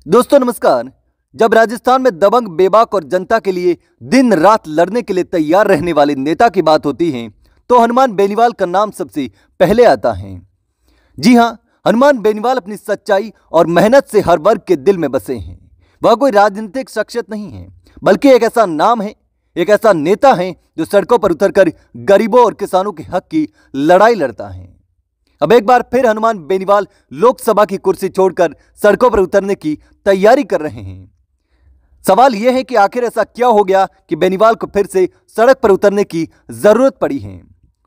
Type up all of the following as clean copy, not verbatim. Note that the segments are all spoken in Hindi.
दोस्तों नमस्कार। जब राजस्थान में दबंग, बेबाक और जनता के लिए दिन रात लड़ने के लिए तैयार रहने वाले नेता की बात होती है तो हनुमान बेनीवाल का नाम सबसे पहले आता है। जी हां, हनुमान बेनीवाल अपनी सच्चाई और मेहनत से हर वर्ग के दिल में बसे हैं। वह कोई राजनीतिक शख्सियत नहीं है, बल्कि एक ऐसा नाम है, एक ऐसा नेता है जो सड़कों पर उतरकर गरीबों और किसानों के हक की लड़ाई लड़ता है। अब एक बार फिर हनुमान बेनीवाल लोकसभा की कुर्सी छोड़कर सड़कों पर उतरने की तैयारी कर रहे हैं। सवाल यह है कि आखिर ऐसा क्या हो गया कि बेनीवाल को फिर से सड़क पर उतरने की जरूरत पड़ी है।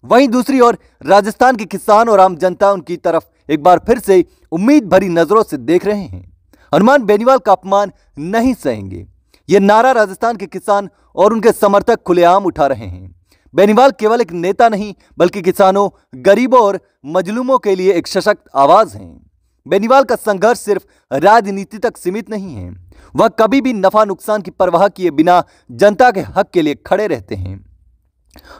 वहीं दूसरी ओर राजस्थान के किसान और आम जनता उनकी तरफ एक बार फिर से उम्मीद भरी नजरों से देख रहे हैं। हनुमान बेनीवाल का अपमान नहीं सहेंगे, यह नारा राजस्थान के किसान और उनके समर्थक खुलेआम उठा रहे हैं। बेनीवाल केवल एक नेता नहीं, बल्कि किसानों, गरीबों और मजलूमों के लिए एक सशक्त आवाज हैं। बेनीवाल का संघर्ष सिर्फ राजनीति तक सीमित नहीं है, वह कभी भी नफा नुकसान की परवाह किए बिना जनता के हक के लिए खड़े रहते हैं।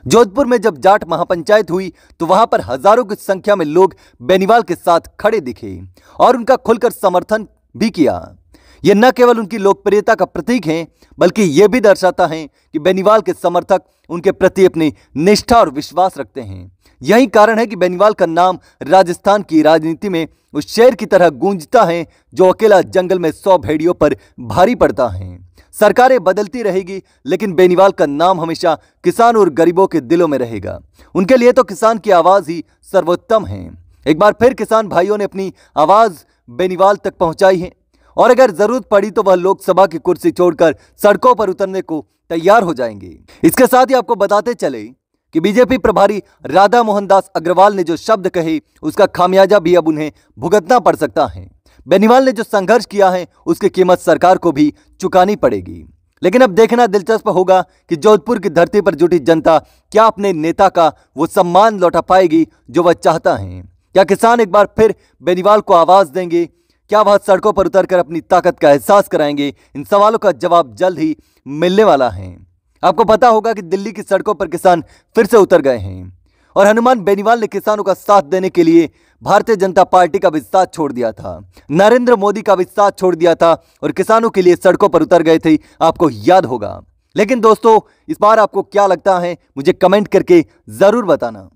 जोधपुर में जब जाट महापंचायत हुई तो वहां पर हजारों की संख्या में लोग बेनीवाल के साथ खड़े दिखे और उनका खुलकर समर्थन भी किया। यह न केवल उनकी लोकप्रियता का प्रतीक है, बल्कि यह भी दर्शाता है कि बेनीवाल के समर्थक उनके प्रति अपनी निष्ठा और विश्वास रखते हैं। यही कारण है कि बेनीवाल का नाम राजस्थान की राजनीति में उस शेर की तरह गूंजता है जो अकेला जंगल में 100 भेड़ियों पर भारी पड़ता है। सरकारें बदलती रहेगी, लेकिन बेनीवाल का नाम हमेशा किसान और गरीबों के दिलों में रहेगा। उनके लिए तो किसान की आवाज ही सर्वोत्तम है। एक बार फिर किसान भाइयों ने अपनी आवाज बेनीवाल तक पहुंचाई है और अगर जरूरत पड़ी तो वह लोकसभा की कुर्सी छोड़कर सड़कों पर उतरने को तैयार हो जाएंगे। इसके साथ ही आपको बताते चले कि बीजेपी प्रभारी राधा मोहन दास अग्रवाल ने जो शब्द कहे उसका खामियाजा भी अब उन्हें भुगतना पड़ सकता है। बेनीवाल ने जो संघर्ष किया है उसकी कीमत सरकार को भी चुकानी पड़ेगी। लेकिन अब देखना दिलचस्प होगा कि जोधपुर की धरती पर जुटी जनता क्या अपने नेता का वो सम्मान लौटा पाएगी जो वह चाहता है। क्या किसान एक बार फिर बेनीवाल को आवाज देंगे? क्या वह सड़कों पर उतरकर अपनी ताकत का एहसास कराएंगे? इन सवालों का जवाब जल्द ही मिलने वाला है। आपको पता होगा कि दिल्ली की सड़कों पर किसान फिर से उतर गए हैं और हनुमान बेनीवाल ने किसानों का साथ देने के लिए भारतीय जनता पार्टी का भी साथ छोड़ दिया था, नरेंद्र मोदी का भी साथ छोड़ दिया था और किसानों के लिए सड़कों पर उतर गए थे, आपको याद होगा। लेकिन दोस्तों, इस बार आपको क्या लगता है, मुझे कमेंट करके जरूर बताना।